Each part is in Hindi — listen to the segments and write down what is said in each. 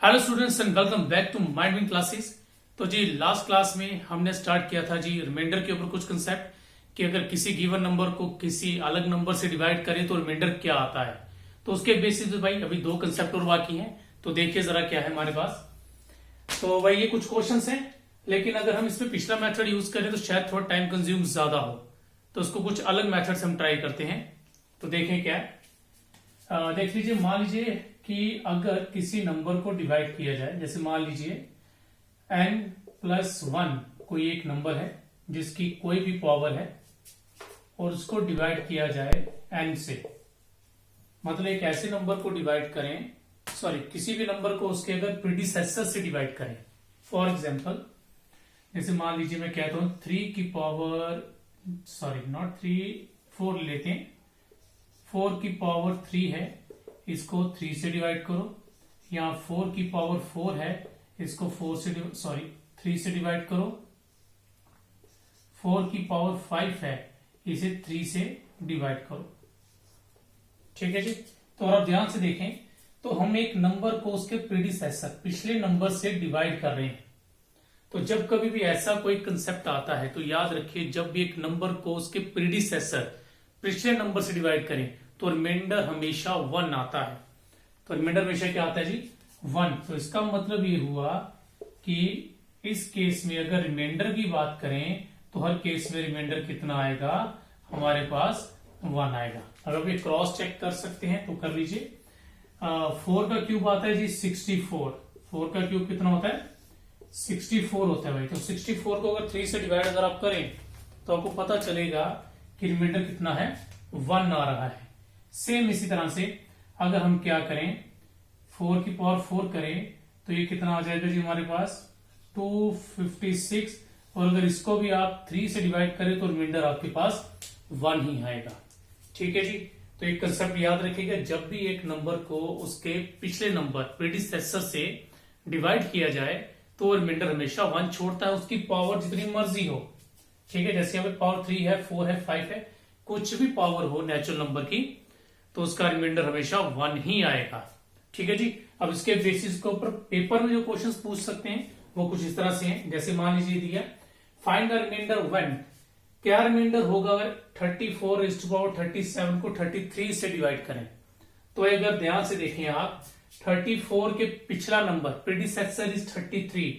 Hello students and welcome back to Mindwing classes. तो जी लास्ट क्लास में हमने स्टार्ट किया था जी रिमाइंडर के ऊपर कुछ कंसेप्ट कि अगर किसी गिवन नंबर को किसी अलग नंबर से डिवाइड करें तो रिमाइंडर क्या आता है। तो उसके बेसिस पे भाई अभी दो कंसेप्ट और बाकी हैं, तो देखिए जरा क्या है हमारे पास। तो भाई ये कुछ क्वेश्चंस हैं, लेकिन अगर हम इसमें पिछला मेथड यूज करें तो शायद थोड़ा टाइम कंज्यूम ज्यादा हो, तो उसको कुछ अलग मेथड से हम ट्राई करते हैं। तो देखें क्या है। देख लीजिए, मान लीजिए कि अगर किसी नंबर को डिवाइड किया जाए, जैसे मान लीजिए n+1 कोई एक नंबर है जिसकी कोई भी पावर है और उसको डिवाइड किया जाए n से, मतलब एक ऐसे नंबर को डिवाइड करें, किसी भी नंबर को उसके अगर प्रीडिसेसर से डिवाइड करें। फॉर एग्जांपल जैसे मान लीजिए मैं कहता हूं 3 की पावर 4 लेते हैं, 4 की पावर 3 है, इसको 3 से डिवाइड करो। यहां 4 की पावर 4 है, इसको 3 से डिवाइड करो। 4 की पावर 5 है, इसे 3 से डिवाइड करो। ठीक है जी। तो आप ध्यान से देखें, तो हम एक नंबर को उसके प्रीडिसेसर पिछले नंबर से डिवाइड कर रहे हैं। तो जब कभी भी ऐसा कोई कंसेप्ट आता है तो याद रखिए, जब भी एक नंबर को उसके प्रीडिसेसर पिछले नंबर से डिवाइड करें तो रिमाइंडर हमेशा 1 आता है। तो रिमाइंडर हमेशा क्या आता है जी? 1। तो इसका मतलब ये हुआ कि इस केस में अगर रिमाइंडर की बात करें तो हर केस में रिमाइंडर कितना आएगा? हमारे पास 1 आएगा। अगर ये क्रॉस चेक कर सकते हैं तो कर लीजिए। 4 का क्यूब आता है जी 64। 4 का क्यूब कितना होता है? 64 होता है भाई। तो 64 को अगर 3 से डिवाइड अगर आप करें तो आपको पता चलेगा कि रिमाइंडर कितना है? 1 आ रहा है। सेम इसी तरह से अगर हम क्या करें, 4 की पावर 4 करें तो ये कितना आ जाएगा जी हमारे पास? 256। और अगर इसको भी आप 3 से डिवाइड करें तो रिमाइंडर आपके पास 1 ही आएगा। ठीक है जी। तो एक कंसेप्ट याद रखिएगा, जब भी एक नंबर को उसके पिछले नंबर प्रीडिसेसर से डिवाइड किया जाए तो रिमाइंडर हमेशा 1 छोड़ता है, उसकी पावर जितनी मर्जी हो। ठीक है। जैसे यहाँ पे पावर 3 है, 4 है, 5 है, कुछ भी पावर हो नेचुरल नंबर की, तो उसका रिमाइंडर हमेशा 1 ही आएगा। ठीक है जी। अब इसके बेसिस के ऊपर पेपर में जो क्वेश्चंस पूछ सकते हैं वो कुछ इस तरह से हैं। जैसे मान लीजिए दिया फाइंड द रिमाइंडर व्हेन, क्या रिमाइंडर होगा अगर 34⁻37 को 33 से डिवाइड करें। तो अगर ध्यान से देखें आप, 34 के पिछला नंबर प्रीडिसेसर इज 33,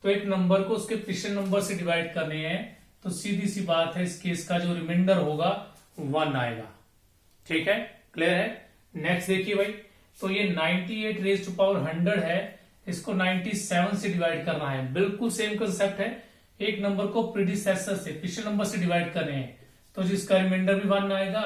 तो एक नंबर को उसके पिछले नंबर से डिवाइड करने हैं तो सीधी सी बात है, इस केस का जो रिमाइंडर होगा 1 आएगा। ठीक है, क्लियर है। नेक्स्ट देखिए भाई, तो ये 98⁻100 है, इसको 97 से डिवाइड करना है। बिल्कुल सेम कंसेप्ट है, एक नंबर को प्रीडिसेसर से पिछले नंबर से डिवाइड कर रहे हैं तो जिसका रिमाइंडर भी 1 आएगा।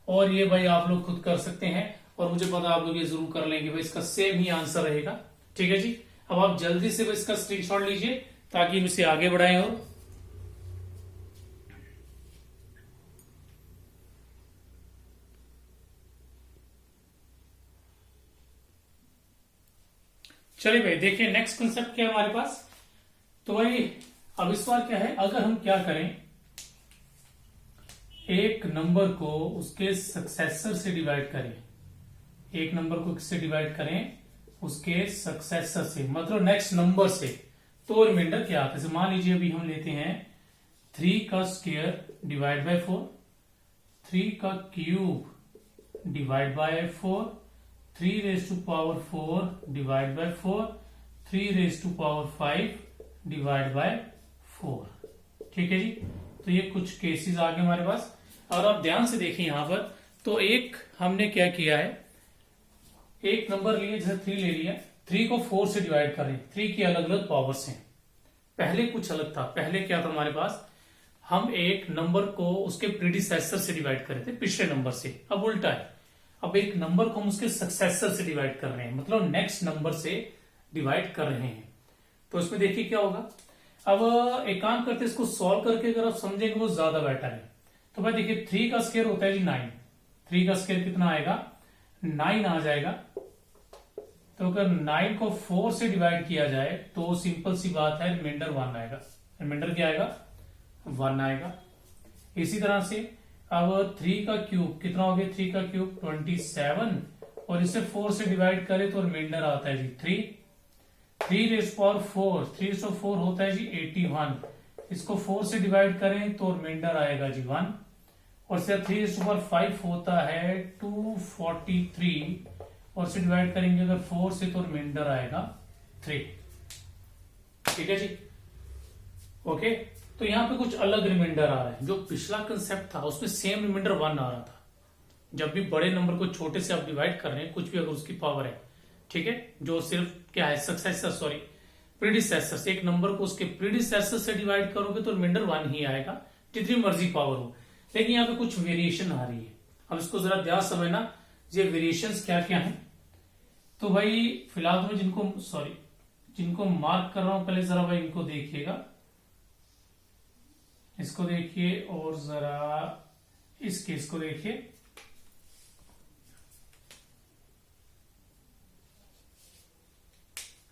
और ये भाई आप लोग खुद कर सकते हैं, और मुझे पता आप लोग ये जरूर कर लेंगे भाई, इसका सेम ही आंसर रहेगा। ठीक है जी। अब आप जल्दी से इसका स्क्रीनशॉट लीजिए ताकि हम इसे आगे बढ़ाएं। और चलिए भाई देखिए नेक्स्ट कंसेप्ट क्या है हमारे पास। तो भाई अब इस बार क्या है, अगर हम क्या करें, एक नंबर को उसके सक्सेसर से डिवाइड करें, एक नंबर को किससे डिवाइड करें? उसके सक्सेसर से, मतलब नेक्स्ट नंबर से, तो रिमाइंडर क्या आता है? जैसे मान लीजिए अभी हम लेते हैं 3 का स्क्वायर डिवाइड बाय 4, 3 का cube divide by 4, 3⁻4 divide by 4, 3⁻5 divide by 4। ठीक है जी। तो ये कुछ केसेस आ गए हमारे पास। और आप ध्यान से देखें यहां पर, तो एक हमने क्या किया है, एक नंबर लिए, जैसे 3 ले लिया, 3 को 4 से डिवाइड करें, 3 की अलग अलग पावर्स हैं। पहले कुछ अलग था, पहले क्या था हमारे पास, हम एक नंबर को उसके प्रीडिसेसर से डिवाइड कर रहे थे पिछले नंबर से। अब उल्टा है, अब एक नंबर को हम उसके सक्सेसर से डिवाइड कर रहे हैं, मतलब नेक्स्ट नंबर से डिवाइड कर रहे हैं। तो इसमें देखिए क्या होगा। अब एक काम करते हैं, इसको सॉल्व करके अगर आप समझेंगे वो ज्यादा बेटर है। तो भाई देखिए 3 का स्क्वायर होता है जी 9, 3 का स्क्वायर कितना आएगा? 9 आ जाएगा। तो अगर 9 को 4 से डिवाइड किया जाए तो सिंपल सी बात है, रिमाइंडर 1 आएगा। रिमाइंडर क्या आएगा? 1 आएगा। इसी तरह से अब 3 का क्यूब कितना हो गया? 3 का क्यूब 27, और इसे 4 से डिवाइड करें तो रिमाइंडर आता है जी 3। 3^4, 3^4 होता है जी 81। इसको 4 से डिवाइड करें तो रिमाइंडर आएगा जी 1। और सिर्फ 3^5 होता है 243, और से डिवाइड करेंगे अगर 4 से तो रिमाइंडर आएगा 3। ठीक है जी, ओके। तो यहाँ पे कुछ अलग रिमाइंडर आ रहा है। जो पिछला कंसेप्ट था उसमें सेम रिमाइंडर 1 आ रहा था। जब भी बड़े नंबर को छोटे से आप डिवाइड कर रहे हैं, कुछ भी अगर उसकी पावर है, ठीक है, जो सिर्फ क्या है सक्सेसर, सॉरी प्रीडिसेसर से, एक नंबर को उसके प्रीडिसेसर से डिवाइड करोगे तो रिमाइंडर 1 ही आएगा, जितनी मर्जी पावर हो। लेकिन यहाँ पे कुछ वेरिएशन आ रही है। अब इसको जरा ध्यान समझना, ये वेरिएशंस क्या क्या है। तो भाई फिलहाल तो जिनको मार्क कर रहा हूं, पहले जरा भाई इनको देखिएगा, इसको देखिए और जरा इस केस को देखिए।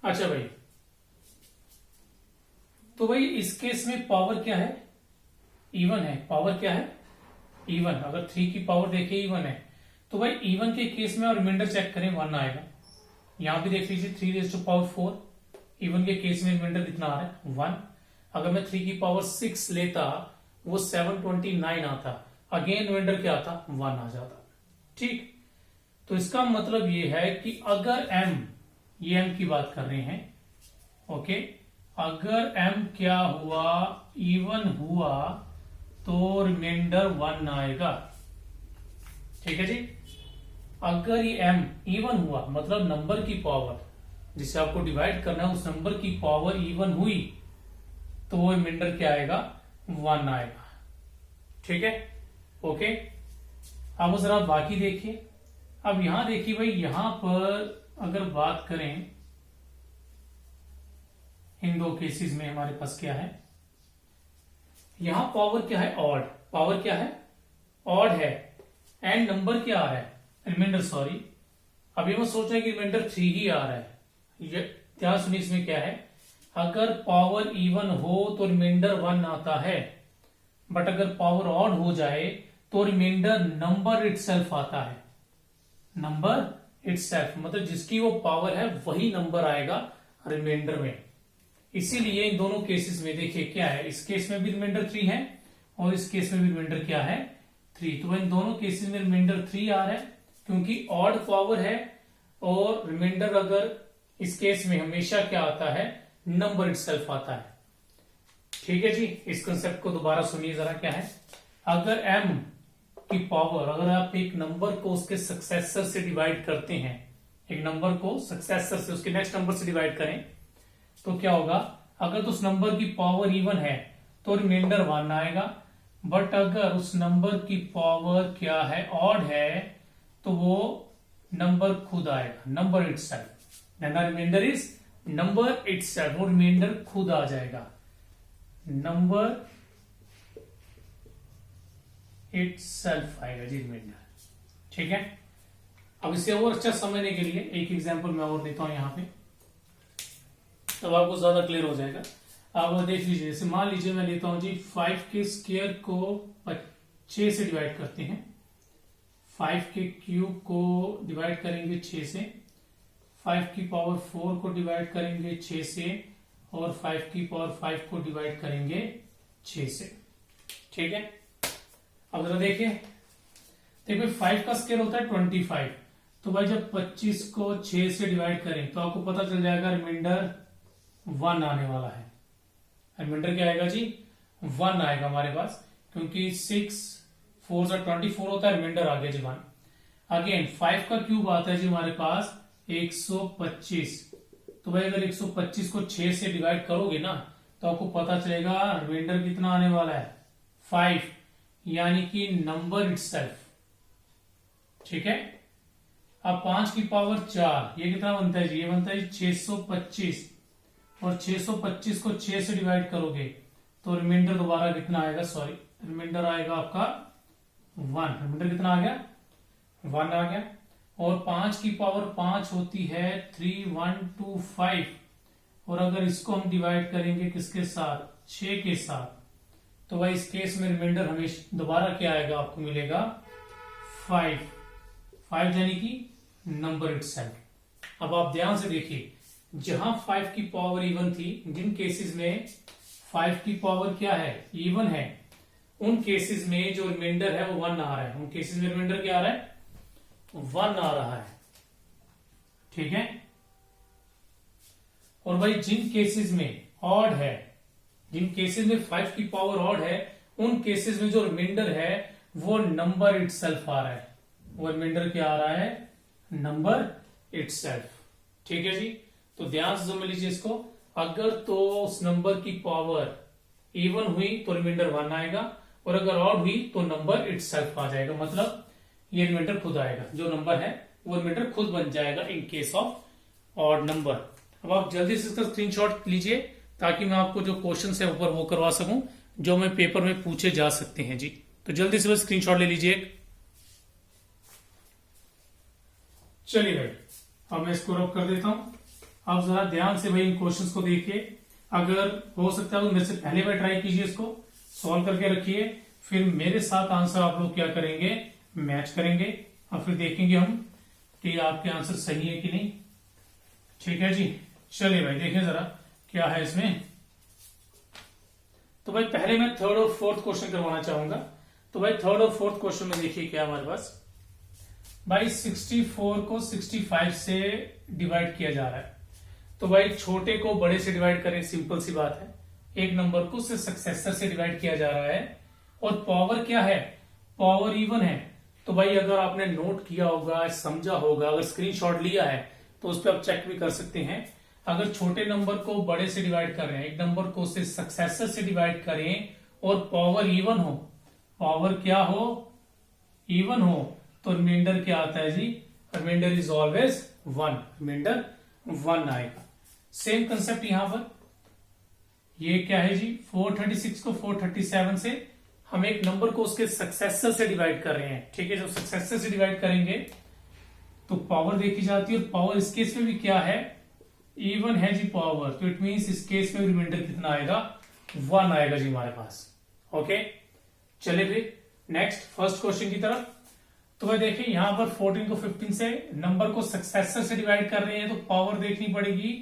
अच्छा भाई, तो भाई इस केस में पावर क्या है, इवन है। पावर क्या है, इवन। अगर 3 की पावर देखिए इवन है, तो भाई इवन के केस में और रिमाइंडर चेक करें 1 आएगा। यहां भी देख लीजिए 3^4, इवन के केस में रिमाइंडर कितना आ रहा है 1। अगर मैं 3 की पावर 6 लेता वो 729 आता, अगेन रिमाइंडर क्या आता 1 आ जाता। ठीक, तो इसका मतलब ये है कि अगर m, ये m की बात कर रहे हैं, ओके, अगर m क्या हुआ, इवन हुआ, तो रिमाइंडर 1 आएगा। ठीक है जी, अगर ये m इवन हुआ मतलब नंबर की पावर जिसे आपको डिवाइड करना है उस नंबर की पावर इवन हुई, तो वो रिमाइंडर क्या आएगा 1 आएगा। ठीक है, ओके। अब जरा बाकी देखिए। अब यहां देखिए भाई, यहां पर अगर बात करें इन दो केसेस में हमारे पास क्या है, यहां पावर क्या है ऑड, पावर क्या है ऑड है, एंड नंबर क्या आ रहा है रिमाइंडर, सॉरी अभी मैं सोच रहा है कि रिमाइंडर 3 ही आ रहा है। ये ध्यान सुनिए, इसमें क्या है, अगर पावर इवन हो तो रिमाइंडर 1 आता है, बट अगर पावर ऑड हो जाए तो रिमाइंडर नंबर इटसेल्फ आता है। नंबर इटसेल्फ मतलब जिसकी वो पावर है वही नंबर आएगा रिमाइंडर में। इसीलिए इन दोनों केसेस में देखिए क्या है, इस केस में भी रिमाइंडर 3 है और इस केस में भी रिमाइंडर क्या है 3। तो इन दोनों केसेस में रिमाइंडर 3 आ रहा है क्योंकि ऑड पावर है, और रिमाइंडर अगर इस केस में हमेशा क्या आता है नंबर इटसेल्फ आता है। ठीक है जी, इस कंसेप्ट को दोबारा सुनिए जरा। क्या है, अगर m की पावर, अगर आप एक नंबर को उसके सक्सेसर से डिवाइड करते हैं, एक नंबर को सक्सेसर से उसके नेक्स्ट नंबर से डिवाइड करें, तो क्या होगा, अगर तो उस नंबर की पावर इवन है तो रिमाइंडर 1 आएगा, बट अगर उस नंबर की पावर क्या है ऑड है तो वो नंबर खुद आएगा, number itself. Reminder is number itself, वो रिमाइंडर खुद आ जाएगा, नंबर इटसेल्फ आएगा जी रिमाइंडर। ठीक है, अब इसे और अच्छा समझने के लिए एक एग्जांपल मैं और देता हूं यहां पे, तब आपको ज्यादा क्लियर हो जाएगा। आप देख लीजिए, जैसे मान लीजिए मैं लेता हूं जी 5 के स्क्वायर को 6 से डिवाइड करते हैं, 5 के क्यूब को डिवाइड करेंगे 6 से, 5 की पावर 4 को डिवाइड करेंगे 6 से, और 5 की पावर 5 को डिवाइड करेंगे 6 से। ठीक है, अब जरा देखिए, 5 का स्क्वायर होता है 25, तो भाई जब 25 को 6 से डिवाइड करें तो आपको पता चल जाएगा रिमाइंडर 1 आने वाला है। रिमाइंडर क्या आएगा जी 1 आएगा हमारे पास, क्योंकि 6 4 से 24 होता है, रिमाइंडर आ गया जी 1। अगेन 5 का क्यूब आता है जी हमारे पास 125, तो भाई अगर 125 को 6 से डिवाइड करोगे ना तो आपको पता चलेगा रिमाइंडर कितना आने वाला है 5, यानी कि नंबर इटसेल्फ। ठीक है, अब 5 की पावर 4, ये कितना बनता है जी, ये बनता है 625, और 625 को 6 से डिवाइड करोगे तो रिमाइंडर दोबारा कितना आएगा, सॉरी रिमाइंडर आएगा आपका 1। रिमाइंडर कितना आ गया 1 आ गया। और 5 की पावर 5 होती है 3125, और अगर इसको हम डिवाइड करेंगे किसके साथ 6 के साथ, तो भाई इस केस में रिमाइंडर हमेशा दोबारा क्या आएगा, आपको मिलेगा 5 यानी कि नंबर इटसेल्फ। अब आप ध्यान से देखिए, जहां 5 की पावर इवन थी, जिन केसेस में 5 की पावर क्या है, इवन है, उन केसेस में जो रिमाइंडर है वो 1 आ रहा है। उन केसेस में रिमाइंडर क्या आ रहा है, 1 आ रहा है। ठीक है। और भाई जिन केसेस में ऑड है, जिन केसेस में 5 की पावर ऑड है, उन केसेस में जो रिमाइंडर है वो नंबर इटसेल्फ आ रहा है। वो रिमाइंडर क्या आ रहा है, नंबर इटसेल्फ। ठीक है जी। तो ध्यान से समझ लीजिए इसको। अगर तो उस नंबर की पावर इवन हुई तो रिमाइंडर 1 आएगा, और अगर ऑड हुई तो नंबर इटसेल्फ आ जाएगा। मतलब ये रिमाइंडर खुद आएगा, जो नंबर है वो रिमाइंडर खुद बन जाएगा in case of odd number. अब आप जल्दी से इसका स्क्रीनशॉट लीजिए ताकि मैं आपको जो क्वेश्चन है ऊपर वो करवा सकूं जो मैं पेपर में पूछे जा सकते हैं जी। तो जल्दी से बस स्क्रीनशॉट ले लीजिए। चलिए भाई, अब मैं इसको रब कर देता हूं। आप जरा ध्यान से भाई इन क्वेश्चंस को देखिए। अगर हो सकता है तो मेरे से पहले बार ट्राई कीजिए, इसको सॉल्व करके रखिए, फिर मेरे साथ आंसर आप लोग क्या करेंगे, मैच करेंगे, और फिर देखेंगे हम कि आपके आंसर सही है कि नहीं। ठीक है जी। चलिए भाई देखिए जरा क्या है इसमें। तो भाई पहले मैं थर्ड और फोर्थ क्वेश्चन करवाना चाहूंगा। तो भाई थर्ड और फोर्थ क्वेश्चन में देखिए क्या हमारे पास। भाई 64 को 65 से डिवाइड किया जा रहा है। तो भाई छोटे को बड़े से डिवाइड करें, सिंपल सी बात है। एक नंबर को उससे सक्सेसर से डिवाइड किया जा रहा है, और पावर क्या है, पावर इवन है। तो भाई अगर आपने नोट किया होगा, समझा होगा, अगर स्क्रीनशॉट लिया है तो उस पर आप चेक भी कर सकते हैं। अगर छोटे नंबर को बड़े से डिवाइड कर रहे हैं, एक नंबर को उससे सक्सेसर से डिवाइड करें और पावर इवन हो, पावर क्या हो, इवन हो, तो रिमाइंडर क्या आता है जी, रिमाइंडर इज ऑलवेज 1, रिमाइंडर 1 आएगा। सेम कंसेप्ट यहां पर, ये क्या है जी, 436 को 437 से हम एक नंबर को उसके सक्सेसर से डिवाइड कर रहे हैं। ठीक है, जब सक्सेसर से डिवाइड करेंगे तो पावर देखी जाती है, और पावर इस केस में भी क्या है, इवन है जी पावर। तो इट मींस इस केस में रिमाइंडर कितना आएगा, 1 आएगा जी हमारे पास। ओके, चलिए फिर नेक्स्ट फर्स्ट क्वेश्चन की तरफ। तो भाई देखिए यहां पर 14 को 15 से नंबर को सक्सेसर से डिवाइड कर रहे हैं, तो पावर देखनी पड़ेगी।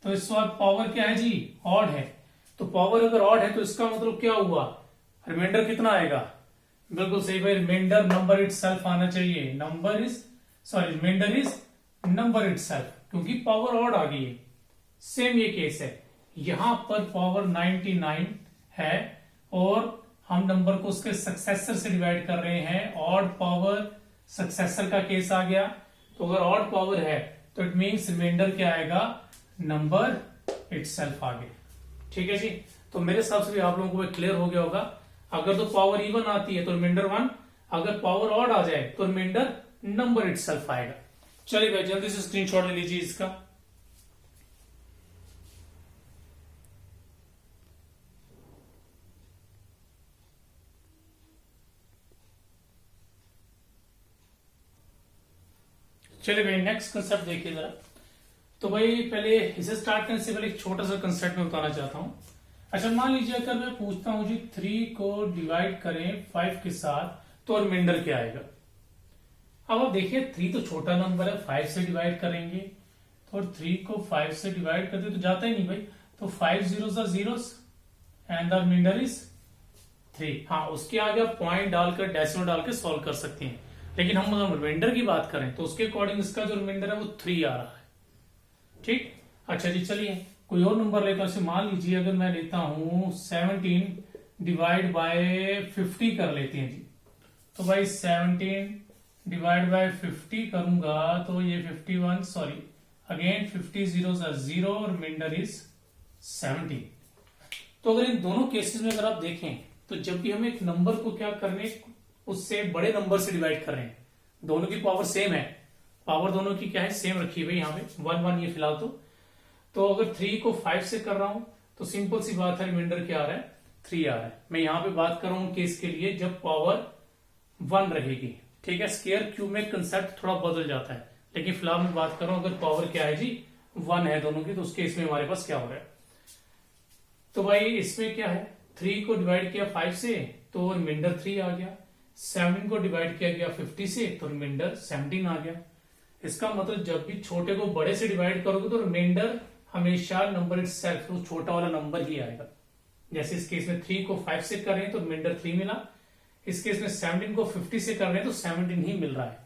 तो इस बार पावर क्या है जी, ऑड है। तो पावर अगर ऑड है तो इसका मतलब क्या हुआ, रिमाइंडर कितना आएगा, बिल्कुल सही भाई, रिमाइंडर नंबर इटसेल्फ आना चाहिए। रिमाइंडर इज नंबर इटसेल्फ, क्योंकि पावर ऑड आ गई है। सेम ये केस है, यहां पर पावर 99 है और हम नंबर को उसके सक्सेसर से डिवाइड कर रहे हैं, ऑड पावर सक्सेसर का केस आ गया। तो अगर ऑड पावर है तो इट मींस रिमाइंडर क्या आएगा, नंबर इटसेल्फ आ गया। ठीक है जी। तो मेरे हिसाब से भी आप लोगों को क्लियर हो गया होगा। अगर तो पावर इवन आती है तो रिमाइंडर 1, अगर पावर ऑड आ जाए तो रिमाइंडर नंबर इटसेल्फ आएगा। चलिए भाई जल्दी से स्क्रीनशॉट ले लीजिए इसका। चलिए भाई नेक्स्ट कंसेप्ट देखिए जरा। तो भाई पहले इसे स्टार्ट करने से पहले एक छोटा सा कंसेप्ट में बताना चाहता हूं। अच्छा मान लीजिए अगर मैं पूछता हूं जी 3 को डिवाइड करें 5 के साथ तो रिमाइंडर क्या आएगा। अब आप देखिए 3 तो छोटा नंबर है, 5 से डिवाइड करेंगे तो 3 को 5 से डिवाइड करते तो जाता ही नहीं भाई। तो 5 zeros are zeros and the reminder is 3। हाँ उसके आगे आप पॉइंट डालकर डेसिमल डाल के सॉल्व कर सकते हैं, लेकिन हम अगर रिमाइंडर की बात करें तो उसके अकॉर्डिंग इसका जो रिमाइंडर है वो 3 आ रहा है। ठीक, अच्छा जी चलिए कोई और नंबर लेकर से मान लीजिए अगर मैं लेता हूं 17 डिवाइड बाय 50 कर लेते हैं जी। तो भाई 17 डिवाइड बाय 50 करूंगा तो ये 51 सॉरी अगेन 50 zeros are 0 और रिमाइंडर इज 17। तो अगर इन दोनों केसेस में अगर आप देखें तो जब भी हम एक नंबर को क्या करने उससे बड़े नंबर से डिवाइड कर रहे हैं, दोनों की पावर सेम है, पावर दोनों की क्या है सेम रखी हुई यहाँ पे 1 1 ये फिलहाल। तो अगर 3 को 5 से कर रहा हूं तो सिंपल सी बात है रिमाइंडर क्या आ रहा है, 3 आ रहा है। मैं यहां पे बात कर रहा हूं केस के लिए जब पावर 1 रहेगी। ठीक है, स्क्वायर क्यूब में कंसेप्ट थोड़ा बदल जाता है, लेकिन फिलहाल मैं बात कर रहा हूं अगर पावर क्या है जी 1 है दोनों की, तो उस केस में हमारे पास क्या हो रहा है। तो भाई इसमें क्या है, 3 को डिवाइड किया 5 से तो रिमाइंडर 3 आ गया, 17 को डिवाइड किया गया 50 से तो रिमाइंडर 17 आ गया। इसका मतलब जब भी छोटे को बड़े से डिवाइड करोगे तो रिमाइंडर हमेशा नंबर इटसेल्फ, तो छोटा वाला नंबर ही आएगा। जैसे इस केस में 3 को 5 से कर रहे हैं तो रिमाइंडर 3 मिला, इस केस में 17 को 50 से कर रहे हैं तो 17 ही मिल रहा है।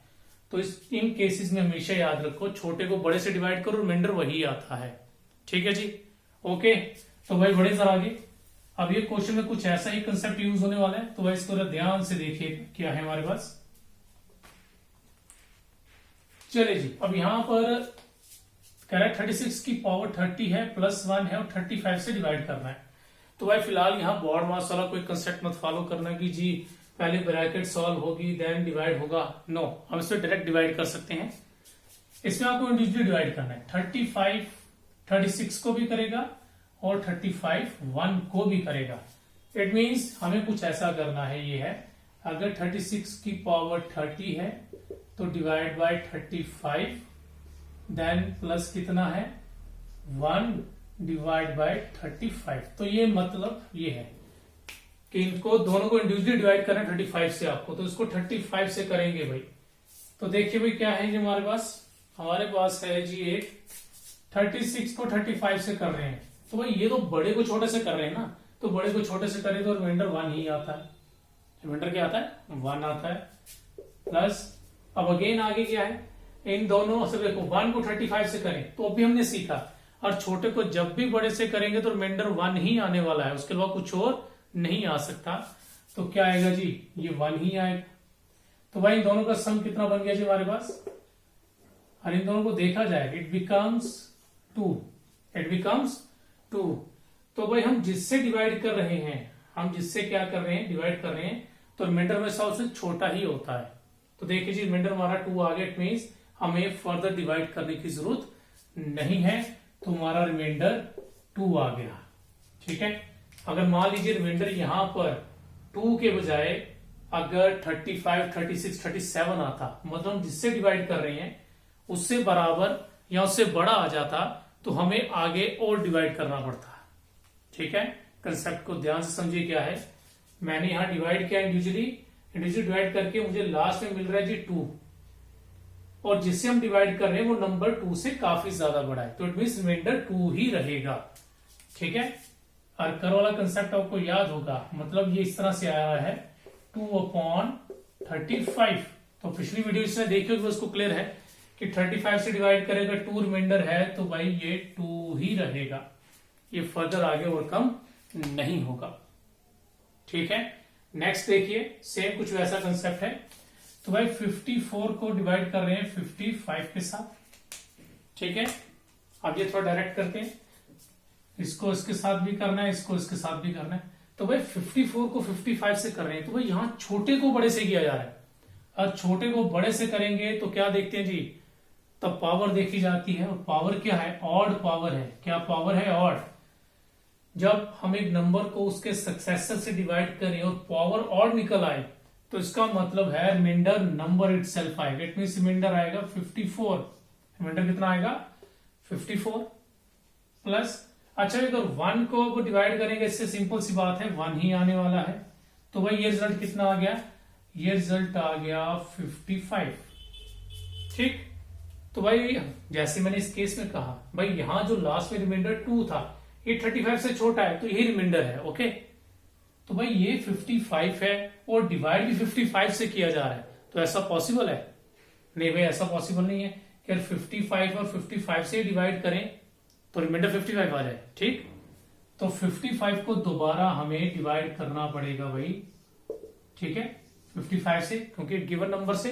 तो इन केसेस में हमेशा याद रखो, छोटे को बड़े से डिवाइड करो, रिमाइंडर वही आता है। ठीक है जी, ओके। तो भाई बढ़े सर आगे। अब ये क्वेश्चन में कुछ ऐसा ही कंसेप्ट यूज होने वाला है, तो भाई इसको ध्यान से देखिए क्या है हमारे पास। चलिए जी, अब यहां पर कह रहा है 36 की पावर 30 है, +1 है और 35 से डिवाइड करना है। तो भाई फिलहाल यहाँ बोर्ड मास वाला कोई कंसेप्ट मत फॉलो करना कि जी पहले ब्रैकेट सॉल्व होगी देन डिवाइड होगा। नो, हम इसमें डायरेक्ट डिवाइड कर सकते हैं। इसमें आपको इंडिविजुअली डिवाइड करना है। 35 36 को भी करेगा और 35 1 को भी करेगा। इट मीन्स हमें कुछ ऐसा करना है, ये है अगर 36 की पावर 30 है तो डिवाइड बाय 35, देन प्लस कितना है 1 डिवाइड बाय 35। तो ये मतलब ये है कि इनको दोनों को इंडिविजुअली डिवाइड करना है 35 से आपको, तो इसको 35 से करेंगे भाई। तो देखिए भाई क्या है जी हमारे पास है जी एक 36 को 35 से कर रहे हैं, तो भाई ये तो बड़े को छोटे से कर रहे हैं ना, तो बड़े को छोटे से करें तो रिमाइंडर 1 ही आता है। रिमाइंडर क्या आता है 1 आता है। प्लस अब अगेन आगे क्या है, इन दोनों से देखो 1 को 35 से करें तो अभी हमने सीखा, और छोटे को जब भी बड़े से करेंगे तो रिमाइंडर 1 ही आने वाला है, उसके अलावा कुछ और नहीं आ सकता। तो क्या आएगा जी, ये 1 ही आएगा। तो भाई इन दोनों का सम कितना बन गया जी हमारे पास, और इन दोनों को देखा जाए इट बिकम्स 2। It becomes 2। तो भाई हम जिससे डिवाइड कर रहे हैं, हम जिससे क्या कर रहे हैं डिवाइड कर रहे हैं, तो रिमाइंडर में सबसे छोटा ही होता है। तो देखिए जी रिमाइंडर हमारा 2 आ गया। इट मीन्स हमें फर्दर डिवाइड करने की जरूरत नहीं है, तो हमारा रिमाइंडर 2 आ गया। ठीक है, अगर मान लीजिए रिमाइंडर यहां पर 2 के बजाय अगर 35 36 37 आता, मतलब हम जिससे डिवाइड कर रहे हैं उससे बराबर या उससे बड़ा आ जाता, तो हमें आगे और डिवाइड करना पड़ता। ठीक है, कंसेप्ट को ध्यान से समझिए क्या है। मैंने यहां डिवाइड किया इंडिविजुअली डिवाइड करके मुझे लास्ट में मिल रहा है जी 2, और जिससे हम डिवाइड कर रहे हैं वो नंबर 2 से काफी ज्यादा बड़ा है, तो इट मीन रिमाइंडर 2 ही रहेगा। ठीक है, और कर वाला कंसेप्ट आपको याद होगा, मतलब ये इस तरह से आया है 2/35। तो पिछली वीडियो इसमें देखिए उसको क्लियर है कि 35 से डिवाइड करेगा 2 रिमाइंडर है, तो भाई ये 2 ही रहेगा, ये फर्दर आगे और कम नहीं होगा। ठीक है, नेक्स्ट देखिए सेम कुछ वैसा कंसेप्ट है। तो भाई 54 को डिवाइड कर रहे हैं 55 के साथ। ठीक है, अब ये थोड़ा डायरेक्ट करते हैं, इसको इसके साथ भी करना है, इसको इसके साथ भी करना है। तो भाई 54 को 55 से कर रहे हैं, तो भाई यहां छोटे को बड़े से किया जा रहा है, और छोटे को बड़े से करेंगे तो क्या देखते हैं जी, तब पावर देखी जाती है, और पावर क्या है ऑड पावर है। क्या पावर है ऑड। जब हम एक नंबर को उसके सक्सेसर से डिवाइड करें और पावर ऑड निकल आए, तो इसका मतलब है रिमाइंडर नंबर इटसेल्फ आएगा। इट मींस रिमाइंडर आएगा 54। रिमाइंडर कितना आएगा 54 प्लस, अच्छा अगर 1 को डिवाइड करेंगे, इससे सिंपल सी बात है 1 ही आने वाला है। तो भाई ये रिजल्ट कितना आ गया, ये रिजल्ट आ गया 55। ठीक, तो भाई जैसे मैंने इस केस में कहा, भाई यहां जो लास्ट में रिमाइंडर 2 था, ये 35 से छोटा है, तो यही रिमाइंडर है। ओके, तो भाई ये 55 है और डिवाइड भी 55 से किया जा रहा है, तो ऐसा पॉसिबल है? नहीं भाई, ऐसा पॉसिबल नहीं है कि अगर 55 और 55 से डिवाइड करें तो रिमाइंडर 55 आ जाए। ठीक, तो 55 को दोबारा हमें डिवाइड करना पड़ेगा भाई। ठीक है, 55 से, क्योंकि गिवन नंबर से।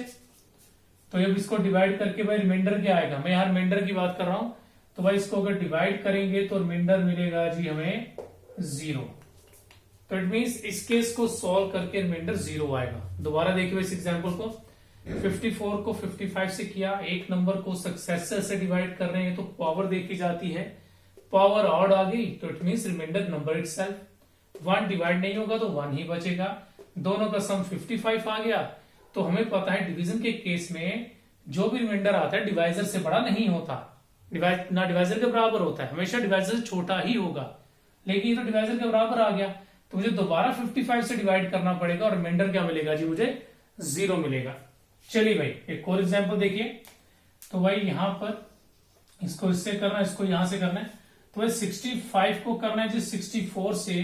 तो अब इसको डिवाइड करके भाई रिमाइंडर क्या आएगा, मैं यहां रिमाइंडर की बात कर रहा हूं, तो भाई इसको अगर डिवाइड करेंगे तो रिमाइंडर मिलेगा जी हमें 0। तो इट मींस इस केस को सॉल्व करके रिमाइंडर 0 आएगा। दोबारा देखिए इस एग्जांपल को, 54 को 55 से किया, एक नंबर को सक्सेसर से डिवाइड कर रहे हैं, तो पावर देखी जाती है, पावर ऑड आ गई, तो it means reminder number itself. 1 divide नहीं होगा तो 1 ही बचेगा। दोनों का सम 55 आ गया। तो हमें पता है डिवीजन के केस में जो भी रिमाइंडर आता है डिवाइजर से बड़ा नहीं होता, ना डिवाइजर के बराबर होता है, हमेशा डिवाइजर से छोटा ही होगा। लेकिन ये तो डिवाइजर के बराबर आ गया, तो मुझे दोबारा 55 से डिवाइड करना पड़ेगा, और रिमाइंडर क्या मिलेगा जी, मुझे 0 मिलेगा। चलिए भाई एक और एग्जांपल देखिए। तो भाई यहां पर इसको इससे करना है, इसको यहां से करना है। तो भाई 65 को करना है जी 64 से,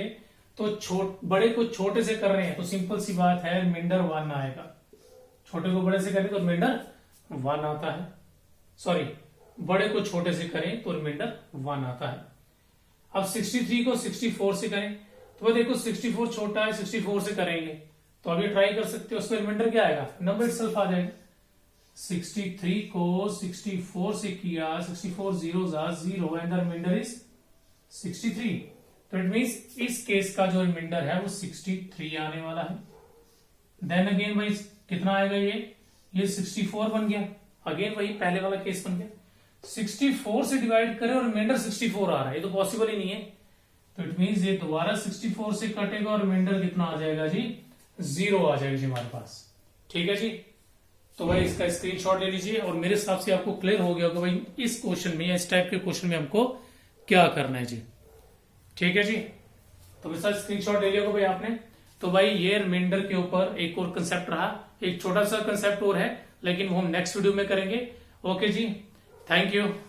तो बड़े को छोटे से कर रहे हैं तो सिंपल सी बात है रिमाइंडर 1 आएगा। छोटे को बड़े से करें तो रिमाइंडर 1 आता है, सॉरी बड़े को छोटे से करें तो रिमाइंडर 1 आता है। अब 63 को 64 से करें तो भाई देखो 64 छोटा है, 64 से करेंगे तो अभी ट्राई कर सकते हो, उसका रिमाइंडर क्या आएगा, नंबर इटसेल्फ आ जाएगा। 63 को 64 से किया, 64 zeros are 0 and the reminder is 63। तो इट मींस इस केस का जो रिमाइंडर है वो 63 आने वाला है। देन अगेन भाई कितना आएगा, ये 64 बन गया, अगेन वही पहले वाला केस बन गया। 64 से डिवाइड करें और रिमाइंडर 64 आ रहा है, ये तो पॉसिबल ही नहीं है। तो इट मींस ये दोबारा 64 से कटेगा और रिमाइंडर कितना आ जाएगा जी, 0 आ जाएगा जी हमारे पास। ठीक है जी, तो भाई इसका स्क्रीनशॉट ले लीजिए और मेरे हिसाब से आपको क्लियर हो गया होगा भाई इस क्वेश्चन में या इस टाइप के क्वेश्चन में हमको क्या करना है जी। ठीक है जी, तो मेरे साथ स्क्रीनशॉट ले लिया होगा भाई आपने। तो भाई ये रिमाइंडर के ऊपर एक और कंसेप्ट रहा, एक छोटा सा कंसेप्ट और है लेकिन वो हम नेक्स्ट वीडियो में करेंगे। ओके जी, थैंक यू।